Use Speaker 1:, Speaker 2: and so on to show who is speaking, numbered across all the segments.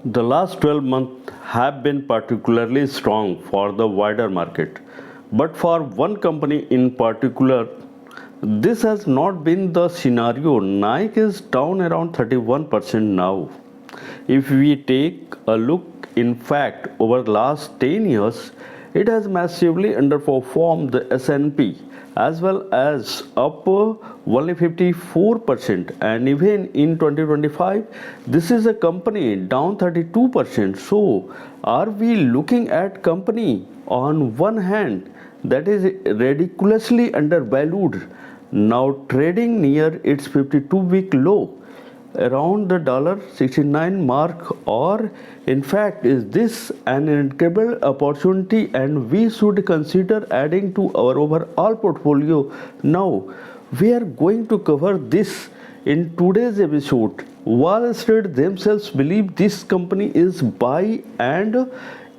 Speaker 1: The last 12 months have been particularly strong for the wider market. But for one company in particular, this has not been the scenario. Nike is down around 31% now. If we take a look, in fact, over the last 10 years, it has massively underperformed the S&P as well as up only 54%, and even in 2025 this is a company down 32%. So are we looking at company on one hand that is ridiculously undervalued, now trading near its 52-week low around the 69 mark, or in fact is this an incredible opportunity and we should consider adding to our overall portfolio now? We are going to cover this in today's episode. Wall Street themselves believe this company is buy, and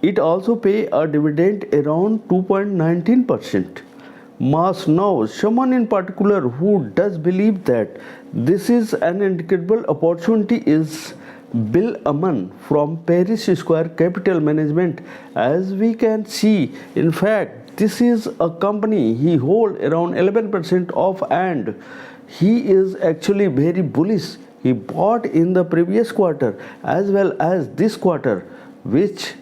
Speaker 1: it also pay a dividend around 2.19%. Mas now, someone in particular who does believe that this is an incredible opportunity is Bill Aman from Paris Square Capital Management. As we can see, in fact, this is a company he hold around 11% of, and he is actually very bullish. He bought in the previous quarter as well as this quarter, which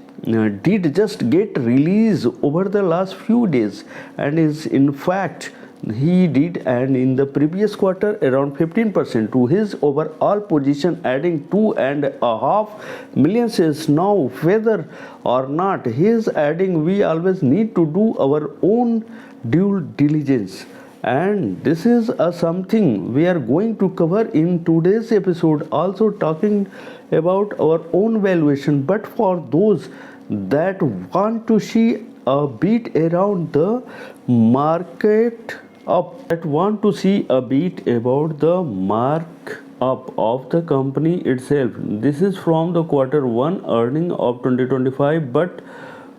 Speaker 1: did just get released over the last few days, and is in fact he did, and in the previous quarter around 15% to his overall position, adding 2.5 million shares. Now whether or not he is adding, we always need to do our own due diligence, and this is something we are going to cover in today's episode, also talking about our own valuation. But for those that want to see a beat around the market up, that want to see a beat about the mark up of the company itself, this is from the quarter 1 earning of 2025. But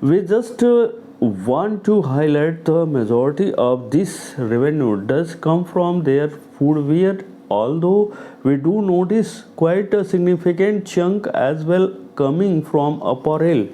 Speaker 1: we just want to highlight the majority of this revenue does come from their footwear, although we do notice quite a significant chunk as well coming from apparel.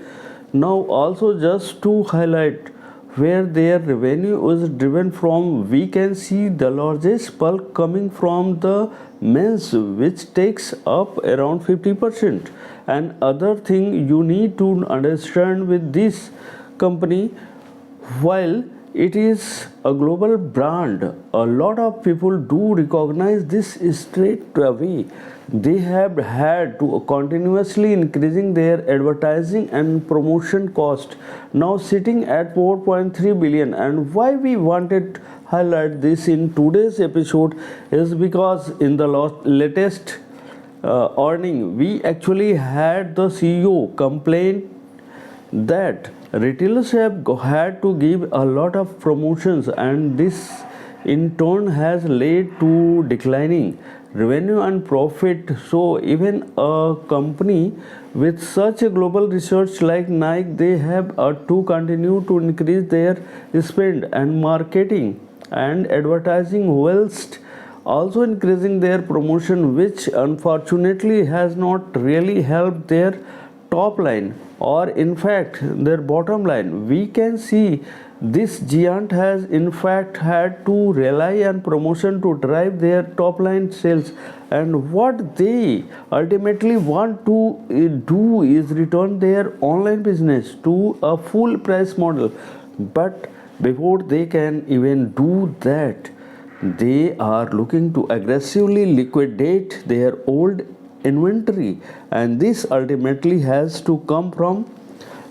Speaker 1: Now also just to highlight where their revenue is driven from, we can see the largest bulk coming from the men's, which takes up around 50%. And other thing you need to understand with this company, while it is a global brand, a lot of people do recognize this straight away. They have had to continuously increasing their advertising and promotion cost, now sitting at 4.3 billion. And why we wanted highlight this in today's episode is because in the latest earning, we actually had the CEO complain that retailers have had to give a lot of promotions, and this in turn has led to declining revenue and profit. So even a company with such a global research like Nike, they have to continue to increase their spend and marketing and advertising whilst also increasing their promotion, which unfortunately has not really helped their top line, or in fact their bottom line. We can see this giant has in fact had to rely on promotion to drive their top line sales, and what they ultimately want to do is return their online business to a full price model. But before they can even do that, they are looking to aggressively liquidate their old inventory, and this ultimately has to come from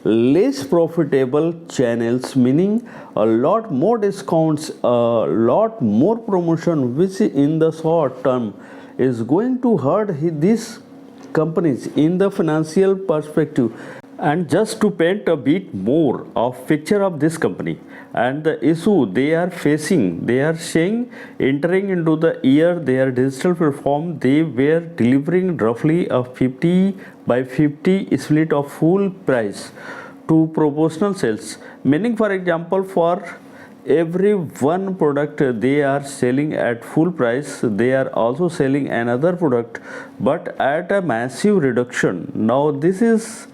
Speaker 1: less profitable channels, meaning a lot more discounts, a lot more promotion, which in the short term is going to hurt these companies in the financial perspective. And just to paint a bit more of picture of this company and the issue they are facing, they are saying entering into the year their digital platform, they were delivering roughly a 50/50 split of full price to proportional sales, meaning for example for every one product they are selling at full price, they are also selling another product but at a massive reduction. Now this is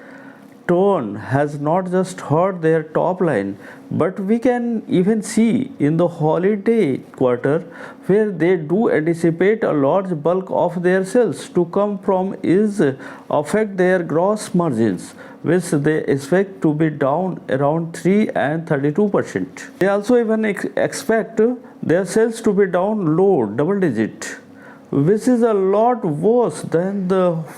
Speaker 1: tone has not just hurt their top line, but we can even see in the holiday quarter where they do anticipate a large bulk of their sales to come from is affect their gross margins, which they expect to be down around 3 and 32%. They also even expect their sales to be down low double digit, which is a lot worse than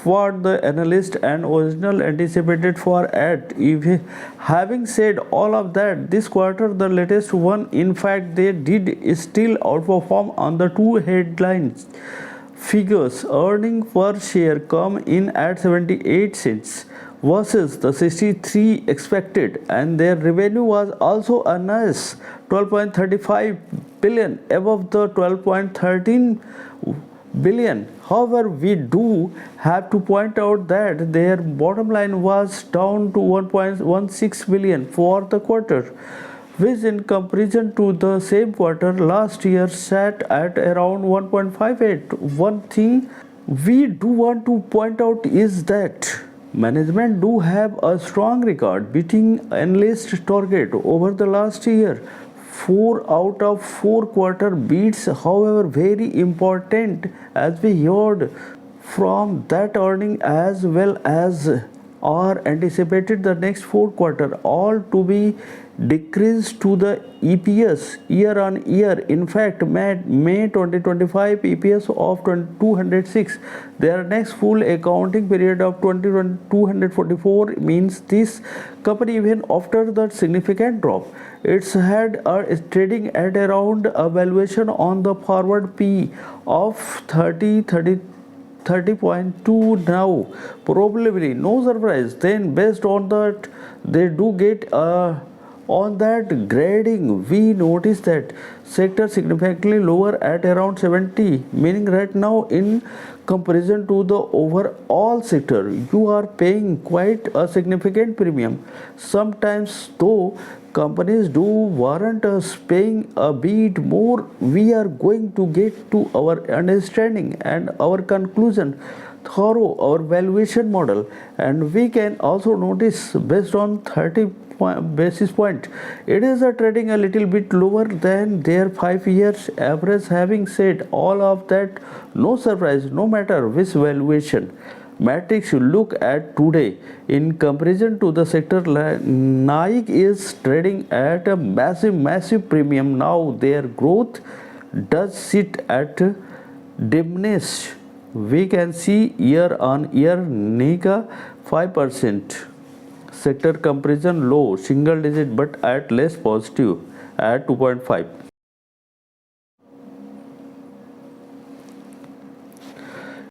Speaker 1: what the analyst and original anticipated for at. Having said all of that, this quarter, the latest one, in fact, they did still outperform on the two headlines figures. Earning per share come in at 78 cents versus the 63 expected, and their revenue was also a nice 12.35 billion above the 12.13 billion. However, we do have to point out that their bottom line was down to 1.16 billion for the quarter, which in comparison to the same quarter last year sat at around 1.58. One thing we do want to point out is that management do have a strong record beating analyst target over the last year. 4 out of 4 quarter beats, however, very important as we heard from that earning as well as are anticipated the next 4 quarter all to be decreased to the EPS year on year. In fact, May 2025 EPS of 206, their next full accounting period of 244 means this company, even after that significant drop, it's had is trading at around a valuation on the forward P of 30.2 now. Probably no surprise then, based on that they do get on that grading. We notice that sector significantly lower at around 70, meaning right now in comparison to the overall sector you are paying quite a significant premium. Sometimes though companies do warrant us paying a bit more. We are going to get to our understanding and our conclusion thorough our valuation model, and we can also notice based on 30 basis point it is trading a little bit lower than their 5 years average. Having said all of that, no surprise, no matter which valuation metrics you look at today in comparison to the sector, Nike is trading at a massive premium. Now their growth does sit at diminished. We can see year on year Nika 5%, sector comparison low single digit but at less positive at 2.5.